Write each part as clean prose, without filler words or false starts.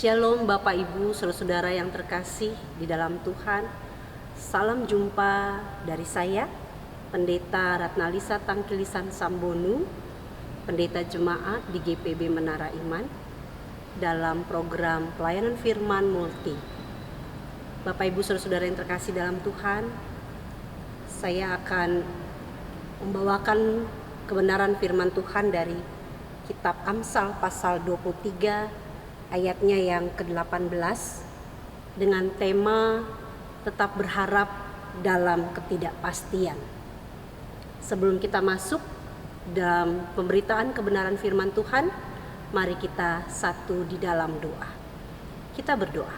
Shalom Bapak Ibu, saudara-saudara yang terkasih di dalam Tuhan. Salam jumpa dari saya, Pendeta Ratnalisa Tangkilisan Sambonu, Pendeta Jemaat di GPB Menara Iman, dalam program Pelayanan Firman Multi. Bapak Ibu, saudara-saudara yang terkasih dalam Tuhan, saya akan membawakan kebenaran firman Tuhan dari Kitab Amsal pasal 23 ayatnya yang ke-18 dengan tema tetap berharap dalam ketidakpastian. Sebelum kita masuk dalam pemberitaan kebenaran firman Tuhan, mari kita satu di dalam doa. Kita berdoa.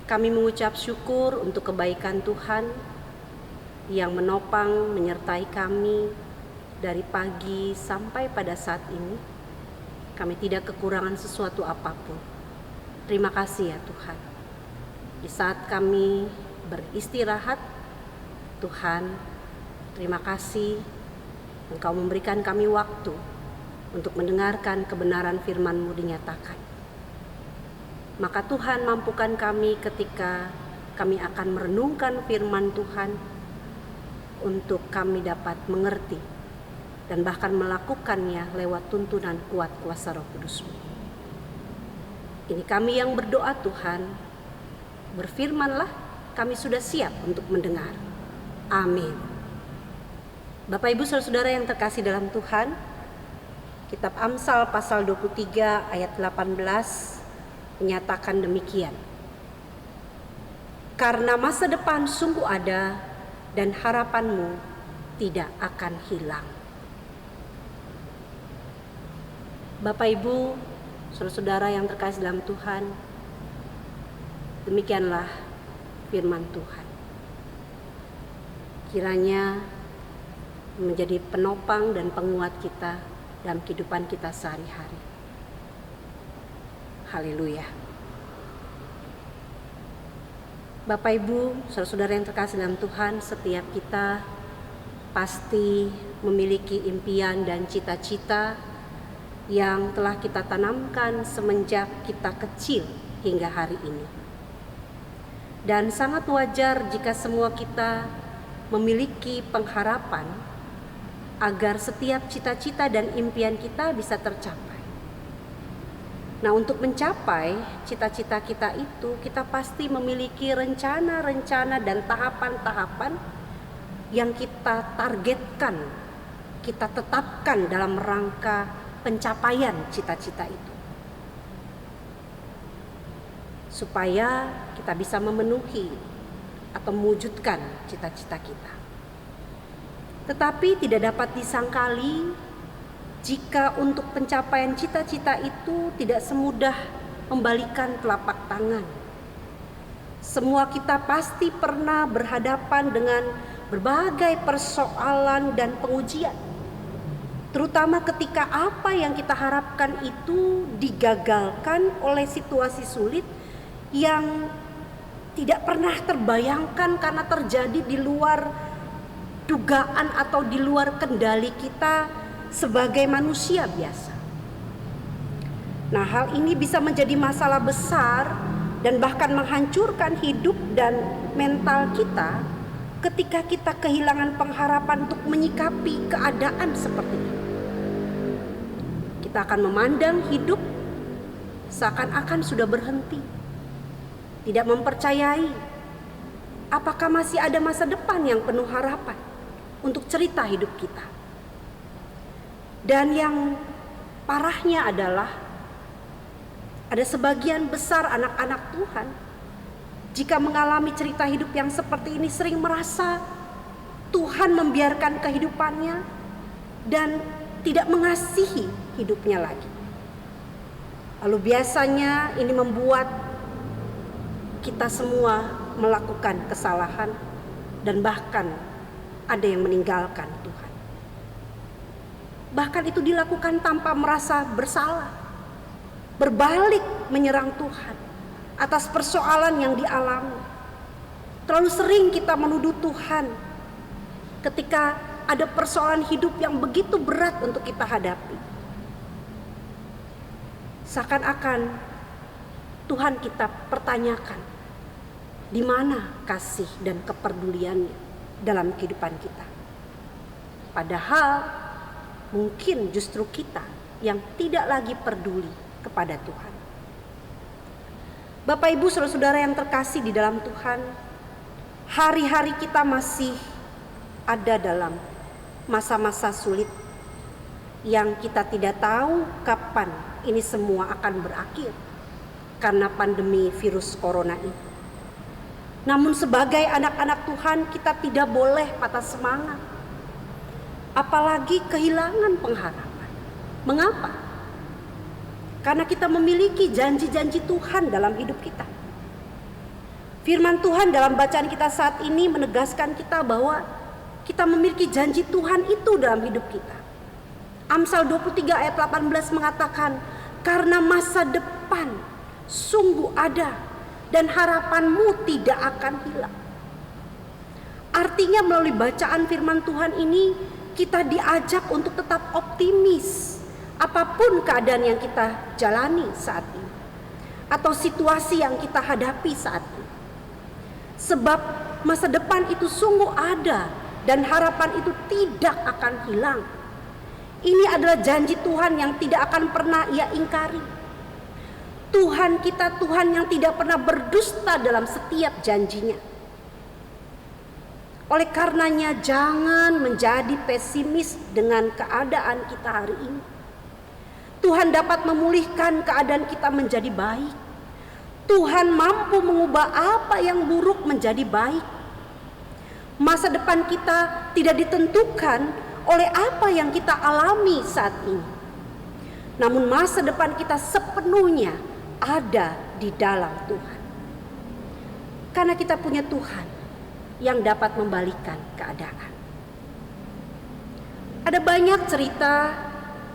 Kami mengucap syukur untuk kebaikan Tuhan yang menopang menyertai kami dari pagi sampai pada saat ini. Kami tidak kekurangan sesuatu apapun. Terima kasih ya Tuhan. Di saat kami beristirahat, Tuhan, terima kasih Engkau memberikan kami waktu untuk mendengarkan kebenaran firman-Mu dinyatakan. Maka Tuhan, mampukan kami ketika kami akan merenungkan firman Tuhan untuk kami dapat mengerti dan bahkan melakukannya lewat tuntunan kuat kuasa Roh Kudus-Mu. Ini kami yang berdoa Tuhan, berfirmanlah, kami sudah siap untuk mendengar. Amin. Bapak Ibu saudara-saudara yang terkasih dalam Tuhan, Kitab Amsal pasal 23 ayat 18 menyatakan demikian. Karena masa depan sungguh ada dan harapanmu tidak akan hilang. Bapak Ibu, saudara-saudara yang terkasih dalam Tuhan, demikianlah firman Tuhan. Kiranya menjadi penopang dan penguat kita dalam kehidupan kita sehari-hari. Haleluya. Bapak Ibu, saudara-saudara yang terkasih dalam Tuhan, setiap kita pasti memiliki impian dan cita-cita yang telah kita tanamkan semenjak kita kecil hingga hari ini. Dan sangat wajar jika semua kita memiliki pengharapan agar setiap cita-cita dan impian kita bisa tercapai. Nah, untuk mencapai cita-cita kita itu, kita pasti memiliki rencana-rencana dan tahapan-tahapan yang kita targetkan, kita tetapkan dalam rangka pencapaian cita-cita itu, supaya kita bisa memenuhi atau mewujudkan cita-cita kita. Tetapi tidak dapat disangkali jika untuk pencapaian cita-cita itu tidak semudah membalikan telapak tangan. Semua kita pasti pernah berhadapan dengan berbagai persoalan dan pengujian, terutama ketika apa yang kita harapkan itu digagalkan oleh situasi sulit yang tidak pernah terbayangkan karena terjadi di luar dugaan atau di luar kendali kita sebagai manusia biasa. Nah, hal ini bisa menjadi masalah besar dan bahkan menghancurkan hidup dan mental kita ketika kita kehilangan pengharapan untuk menyikapi keadaan seperti ini. Kita akan memandang hidup seakan-akan sudah berhenti, tidak mempercayai apakah masih ada masa depan yang penuh harapan untuk cerita hidup kita. Dan yang parahnya adalah ada sebagian besar anak-anak Tuhan jika mengalami cerita hidup yang seperti ini sering merasa Tuhan membiarkan kehidupannya dan tidak mengasihi hidupnya lagi. Lalu biasanya ini membuat kita semua melakukan kesalahan dan bahkan ada yang meninggalkan Tuhan. Bahkan itu dilakukan tanpa merasa bersalah, berbalik menyerang Tuhan atas persoalan yang dialami. Terlalu sering kita menuduh Tuhan ketika ada persoalan hidup yang begitu berat untuk kita hadapi. seakan-akan Tuhan kita pertanyakan, di mana kasih dan kepeduliannya dalam kehidupan kita. Padahal mungkin justru kita yang tidak lagi peduli kepada Tuhan. Bapak Ibu saudara-saudara yang terkasih di dalam Tuhan, hari-hari kita masih ada dalam masa-masa sulit yang kita tidak tahu kapan ini semua akan berakhir karena pandemi virus corona ini. Namun sebagai anak-anak Tuhan, kita tidak boleh patah semangat, apalagi kehilangan pengharapan. Mengapa? Karena kita memiliki janji-janji Tuhan dalam hidup kita. Firman Tuhan dalam bacaan kita saat ini menegaskan kita bahwa kita memiliki janji Tuhan itu dalam hidup kita. Amsal 23 ayat 18 mengatakan, karena masa depan sungguh ada dan harapanmu tidak akan hilang. Artinya melalui bacaan firman Tuhan ini kita diajak untuk tetap optimis apapun keadaan yang kita jalani saat ini atau situasi yang kita hadapi saat ini. Sebab masa depan itu sungguh ada dan harapan itu tidak akan hilang. Ini adalah janji Tuhan yang tidak akan pernah Ia ingkari. Tuhan kita Tuhan yang tidak pernah berdusta dalam setiap janjinya. Oleh karenanya jangan menjadi pesimis dengan keadaan kita hari ini. Tuhan dapat memulihkan keadaan kita menjadi baik. Tuhan mampu mengubah apa yang buruk menjadi baik. Masa depan kita tidak ditentukan oleh apa yang kita alami saat ini. Namun masa depan kita sepenuhnya ada di dalam Tuhan. Karena kita punya Tuhan yang dapat membalikan keadaan. Ada banyak cerita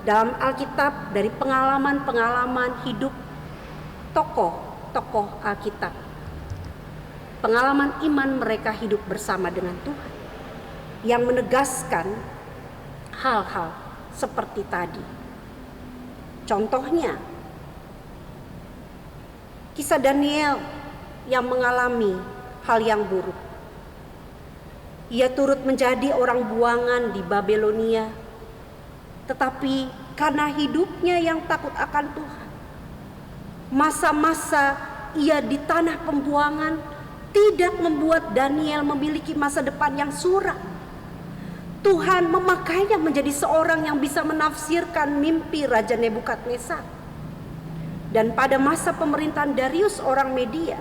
dalam Alkitab dari pengalaman-pengalaman hidup tokoh-tokoh Alkitab. Pengalaman iman mereka hidup bersama dengan Tuhan yang menegaskan hal-hal seperti tadi. Contohnya kisah Daniel yang mengalami hal yang buruk. Ia turut menjadi orang buangan di Babelonia, tetapi karena hidupnya yang takut akan Tuhan, masa-masa ia di tanah pembuangan tidak membuat Daniel memiliki masa depan yang suram. Tuhan memakainya menjadi seorang yang bisa menafsirkan mimpi Raja Nebukadnezar. Dan pada masa pemerintahan Darius orang Media,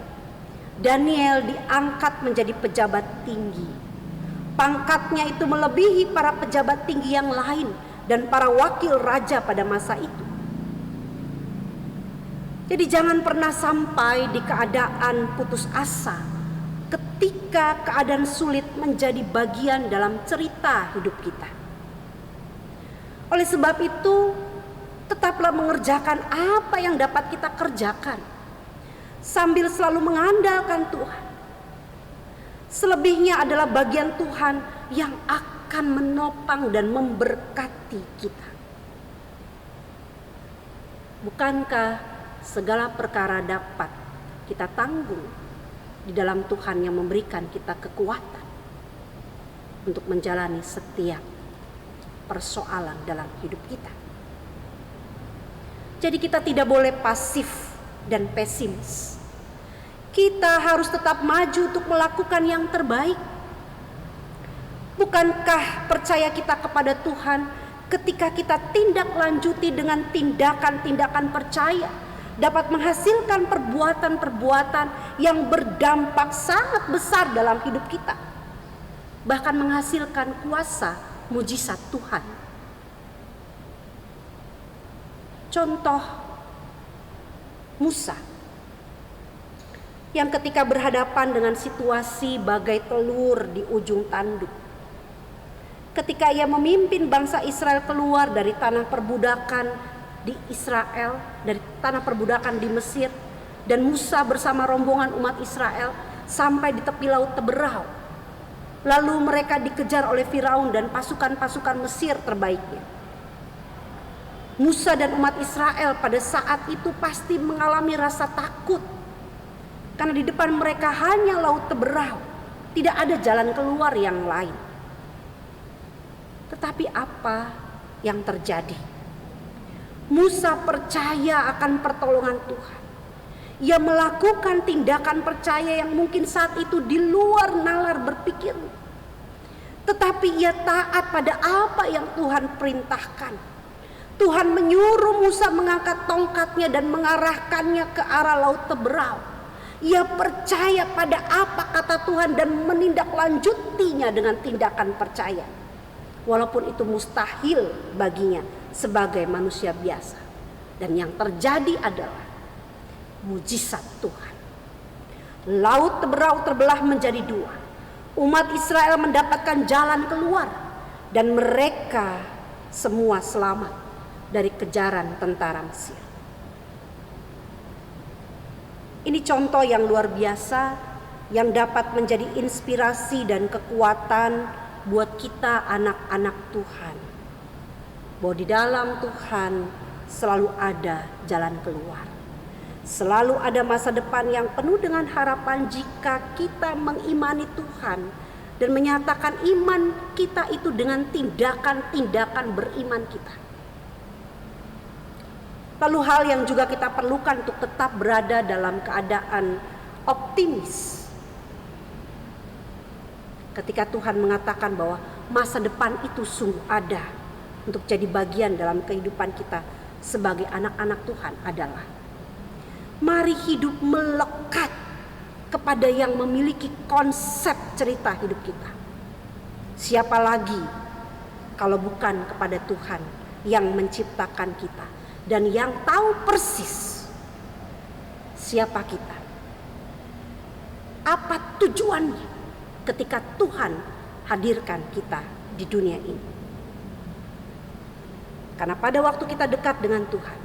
Daniel diangkat menjadi pejabat tinggi. Pangkatnya itu melebihi para pejabat tinggi yang lain dan para wakil raja pada masa itu. Jadi jangan pernah sampai di keadaan putus asa ketika keadaan sulit menjadi bagian dalam cerita hidup kita. Oleh sebab itu, tetaplah mengerjakan apa yang dapat kita kerjakan sambil selalu mengandalkan Tuhan. Selebihnya adalah bagian Tuhan yang akan menopang dan memberkati kita. Bukankah segala perkara dapat kita tanggung di dalam Tuhan yang memberikan kita kekuatan untuk menjalani setiap persoalan dalam hidup kita. Jadi kita tidak boleh pasif dan pesimis. Kita harus tetap maju untuk melakukan yang terbaik. Bukankah percaya kita kepada Tuhan ketika kita tindak lanjuti dengan tindakan-tindakan percaya dapat menghasilkan perbuatan-perbuatan yang berdampak sangat besar dalam hidup kita, bahkan menghasilkan kuasa mujizat Tuhan. Contoh Musa yang ketika berhadapan dengan situasi bagai telur di ujung tanduk, ketika ia memimpin bangsa Israel keluar dari tanah perbudakan di Israel, dari tanah perbudakan di Mesir, dan Musa bersama rombongan umat Israel sampai di tepi laut Teberau. Lalu mereka dikejar oleh Firaun dan pasukan-pasukan Mesir terbaiknya. Musa dan umat Israel pada saat itu pasti mengalami rasa takut. Karena di depan mereka hanya laut teberau. Tidak ada jalan keluar yang lain. Tetapi apa yang terjadi? Musa percaya akan pertolongan Tuhan. Ia melakukan tindakan percaya yang mungkin saat itu di luar nalar berpikir. Tetapi ia taat pada apa yang Tuhan perintahkan. Tuhan menyuruh Musa mengangkat tongkatnya dan mengarahkannya ke arah laut teberau. Ia percaya pada apa kata Tuhan dan menindaklanjutinya dengan tindakan percaya. Walaupun itu mustahil baginya sebagai manusia biasa. Dan yang terjadi adalah mujizat Tuhan. Laut teberau terbelah menjadi dua. Umat Israel mendapatkan jalan keluar. Dan mereka semua selamat dari kejaran tentara Mesir. Ini contoh yang luar biasa yang dapat menjadi inspirasi dan kekuatan buat kita anak-anak Tuhan. Bahwa di dalam Tuhan selalu ada jalan keluar. Selalu ada masa depan yang penuh dengan harapan jika kita mengimani Tuhan dan menyatakan iman kita itu dengan tindakan-tindakan beriman kita. Lalu hal yang juga kita perlukan untuk tetap berada dalam keadaan optimis. Ketika Tuhan mengatakan bahwa masa depan itu sungguh ada untuk jadi bagian dalam kehidupan kita sebagai anak-anak Tuhan adalah mari hidup melekat kepada yang memiliki konsep cerita hidup kita. Siapa lagi kalau bukan kepada Tuhan yang menciptakan kita dan yang tahu persis siapa kita, apa tujuannya ketika Tuhan hadirkan kita di dunia ini. Karena pada waktu kita dekat dengan Tuhan,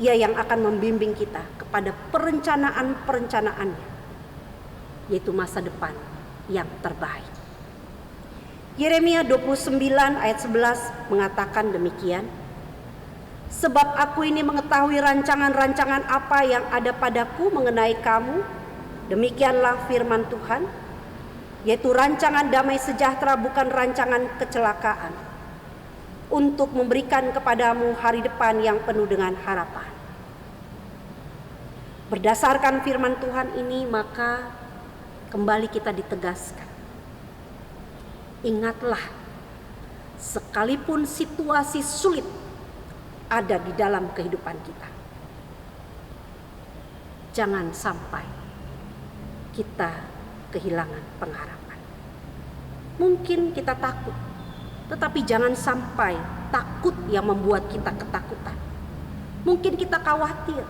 Ia yang akan membimbing kita kepada perencanaan-perencanaannya, yaitu masa depan yang terbaik. Yeremia 29 ayat 11 mengatakan demikian. Sebab aku ini mengetahui rancangan-rancangan apa yang ada padaku mengenai kamu. Demikianlah firman Tuhan, yaitu rancangan damai sejahtera, bukan rancangan kecelakaan, untuk memberikan kepadamu hari depan yang penuh dengan harapan. Berdasarkan firman Tuhan ini, maka kembali kita ditegaskan. Ingatlah, sekalipun situasi sulit ada di dalam kehidupan kita, jangan sampai kita kehilangan pengharapan. Mungkin kita takut, tetapi jangan sampai takut yang membuat kita ketakutan. Mungkin kita khawatir,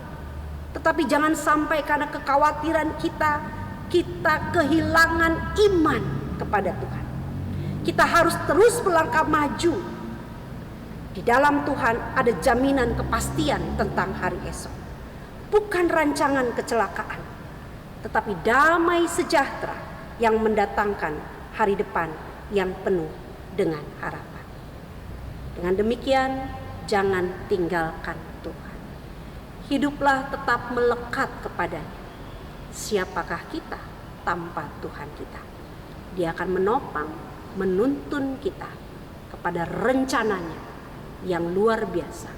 tetapi jangan sampai karena kekhawatiran kita kehilangan iman kepada Tuhan. Kita harus terus melangkah maju. Di dalam Tuhan ada jaminan kepastian tentang hari esok. Bukan rancangan kecelakaan, tetapi damai sejahtera yang mendatangkan hari depan yang penuh dengan harapan. Dengan demikian, jangan tinggalkan Tuhan. Hiduplah tetap melekat kepadanya. Siapakah kita tanpa Tuhan kita? Dia akan menopang, menuntun kita kepada rencananya yang luar biasa,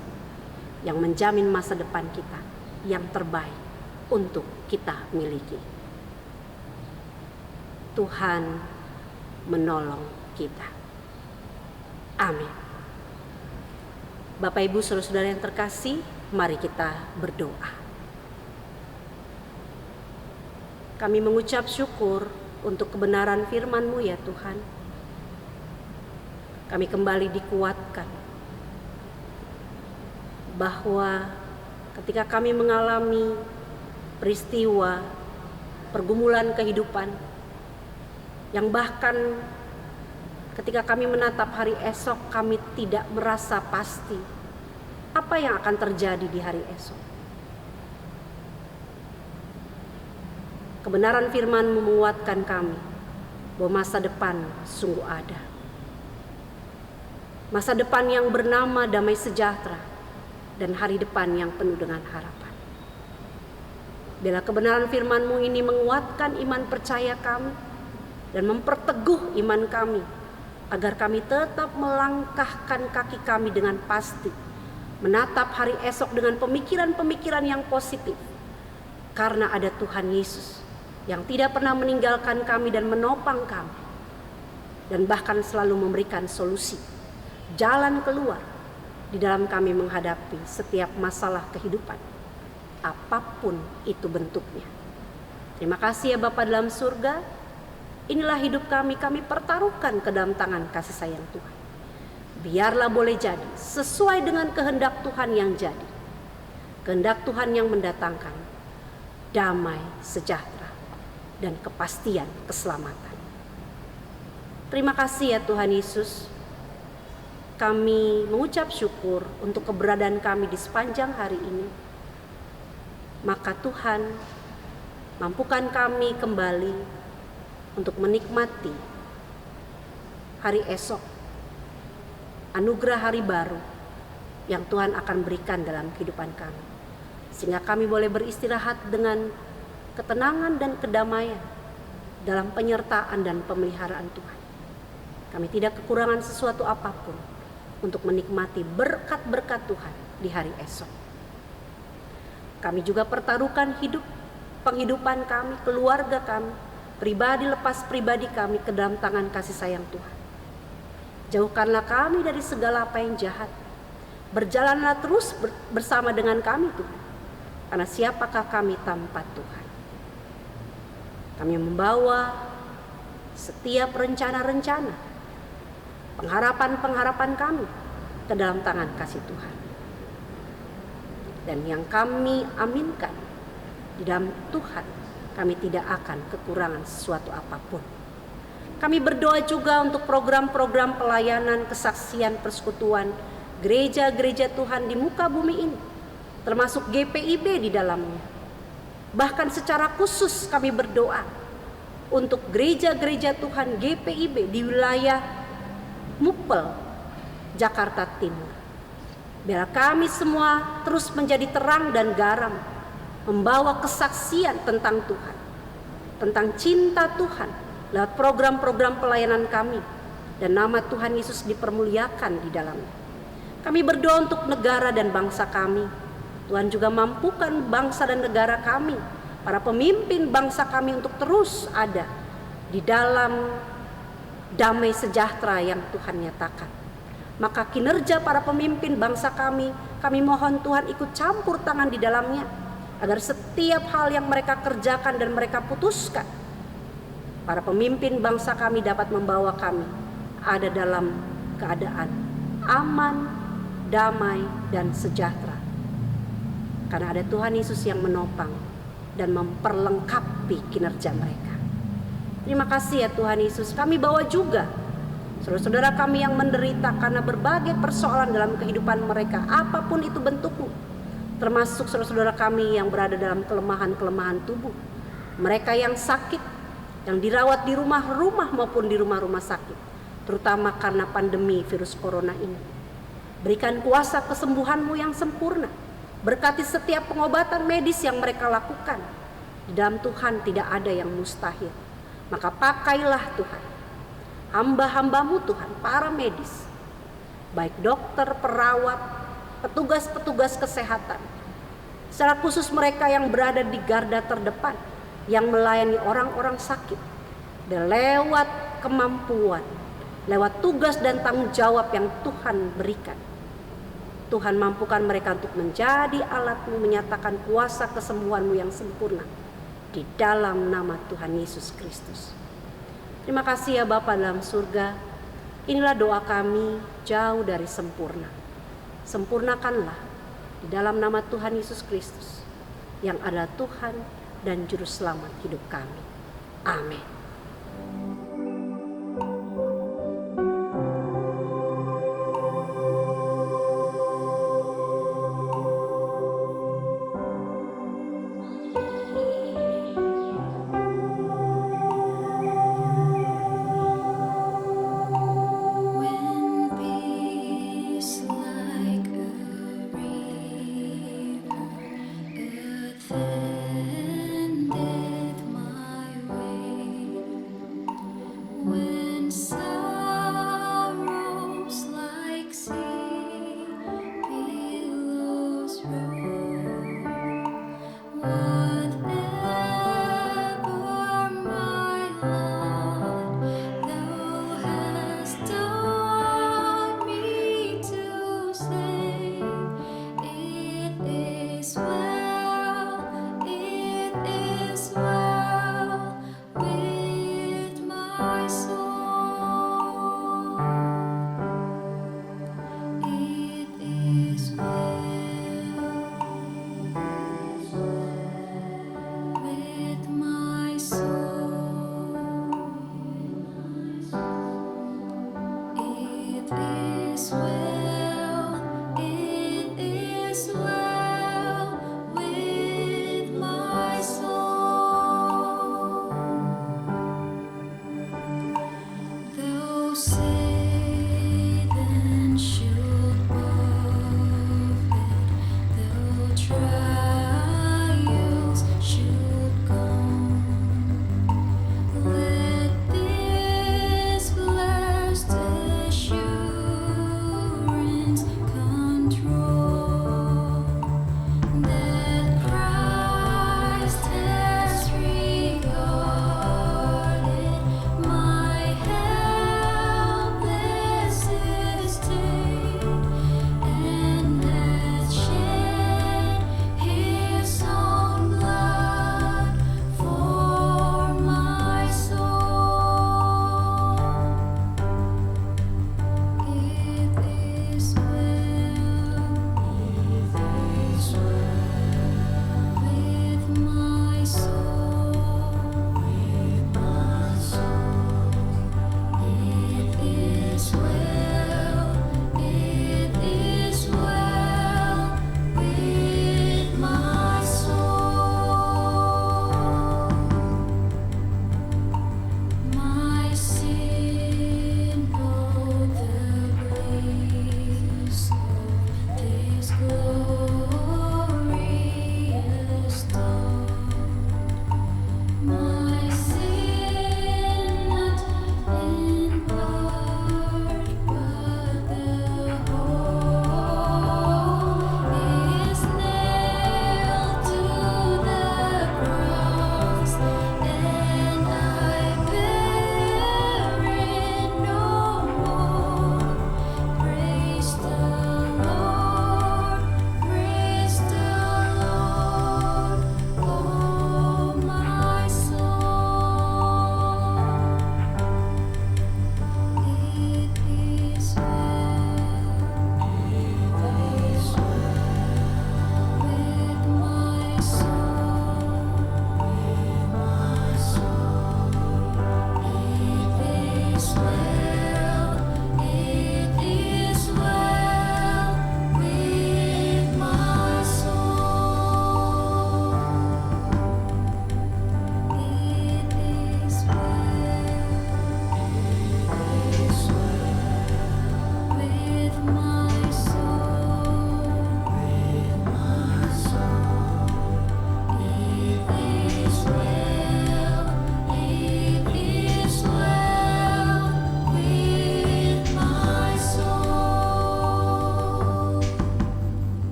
yang menjamin masa depan kita yang terbaik untuk kita miliki. Tuhan menolong kita. Amin. Bapak Ibu saudara-saudara yang terkasih, mari kita berdoa. Kami mengucap syukur untuk kebenaran firman-Mu ya Tuhan. Kami kembali dikuatkan bahwa ketika kami mengalami peristiwa pergumulan kehidupan yang bahkan ketika kami menatap hari esok kami tidak merasa pasti apa yang akan terjadi di hari esok. Kebenaran firman-Mu menguatkan kami bahwa masa depan sungguh ada. masa depan yang bernama damai sejahtera, dan hari depan yang penuh dengan harapan. Bila kebenaran firman-Mu ini menguatkan iman percaya kami dan memperteguh iman kami, agar kami tetap melangkahkan kaki kami dengan pasti, menatap hari esok dengan pemikiran-pemikiran yang positif, karena ada Tuhan Yesus yang tidak pernah meninggalkan kami dan menopang kami, dan bahkan selalu memberikan solusi, jalan keluar di dalam kami menghadapi setiap masalah kehidupan, apapun itu bentuknya. Terima kasih ya Bapa dalam surga. Inilah hidup kami pertaruhkan ke dalam tangan kasih sayang Tuhan. Biarlah boleh jadi sesuai dengan kehendak Tuhan yang jadi, kehendak Tuhan yang mendatangkan damai, sejahtera, dan kepastian keselamatan. Terima kasih ya Tuhan Yesus. Kami mengucap syukur untuk keberadaan kami di sepanjang hari ini. Maka Tuhan, mampukan kami kembali untuk menikmati hari esok, anugerah hari baru yang Tuhan akan berikan dalam kehidupan kami, sehingga kami boleh beristirahat dengan ketenangan dan kedamaian dalam penyertaan dan pemeliharaan Tuhan. Kami tidak kekurangan sesuatu apapun untuk menikmati berkat-berkat Tuhan di hari esok. Kami juga pertaruhkan penghidupan kami, keluarga kami, pribadi lepas pribadi kami ke dalam tangan kasih sayang Tuhan. Jauhkanlah kami dari segala apa yang jahat. Berjalanlah terus bersama dengan kami Tuhan. Karena siapakah kami tanpa Tuhan? Kami membawa setiap rencana-rencana, pengharapan-pengharapan kami ke dalam tangan kasih Tuhan. Dan yang kami aminkan di dalam Tuhan, kami tidak akan kekurangan sesuatu apapun. Kami berdoa juga untuk program-program pelayanan, kesaksian, persekutuan, gereja-gereja Tuhan di muka bumi ini, termasuk GPIB di dalamnya. Bahkan secara khusus kami berdoa untuk gereja-gereja Tuhan GPIB di wilayah Mupel, Jakarta Timur. Biar kami semua terus menjadi terang dan garam, membawa kesaksian tentang Tuhan, tentang cinta Tuhan lewat program-program pelayanan kami, dan nama Tuhan Yesus dipermuliakan di dalamnya. Kami berdoa untuk negara dan bangsa kami. Tuhan juga mampukan bangsa dan negara kami, para pemimpin bangsa kami untuk terus ada di dalam damai sejahtera yang Tuhan nyatakan. Maka kinerja para pemimpin bangsa kami mohon Tuhan ikut campur tangan di dalamnya, agar setiap hal yang mereka kerjakan dan mereka putuskan, para pemimpin bangsa kami dapat membawa kami ada dalam keadaan aman, damai, dan sejahtera. Karena ada Tuhan Yesus yang menopang dan memperlengkapi kinerja mereka. Terima kasih ya Tuhan Yesus. Kami bawa juga saudara-saudara kami yang menderita karena berbagai persoalan dalam kehidupan mereka, apapun itu bentuknya. Termasuk saudara-saudara kami yang berada dalam kelemahan-kelemahan tubuh. Mereka yang sakit, yang dirawat di rumah-rumah maupun di rumah-rumah sakit, terutama karena pandemi virus corona ini. Berikan kuasa kesembuhan-Mu yang sempurna. Berkati setiap pengobatan medis yang mereka lakukan. Di dalam Tuhan tidak ada yang mustahil. Maka pakailah Tuhan hamba-hamba-Mu Tuhan, para medis, baik dokter, perawat, petugas-petugas kesehatan, secara khusus mereka yang berada di garda terdepan, yang melayani orang-orang sakit, dan lewat kemampuan, lewat tugas dan tanggung jawab yang Tuhan berikan. Tuhan mampukan mereka untuk menjadi alat-Mu, menyatakan kuasa kesembuhan-Mu yang sempurna di dalam nama Tuhan Yesus Kristus. Terima kasih ya Bapa dalam surga. Inilah doa kami jauh dari sempurna. Sempurnakanlah di dalam nama Tuhan Yesus Kristus yang adalah Tuhan dan Juru Selamat hidup kami. Amin.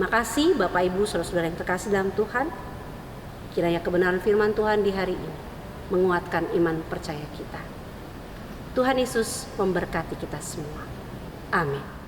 Terima kasih Bapak Ibu saudara-saudara yang terkasih dalam Tuhan. Kiranya kebenaran firman Tuhan di hari ini menguatkan iman percaya kita. Tuhan Yesus memberkati kita semua. Amin.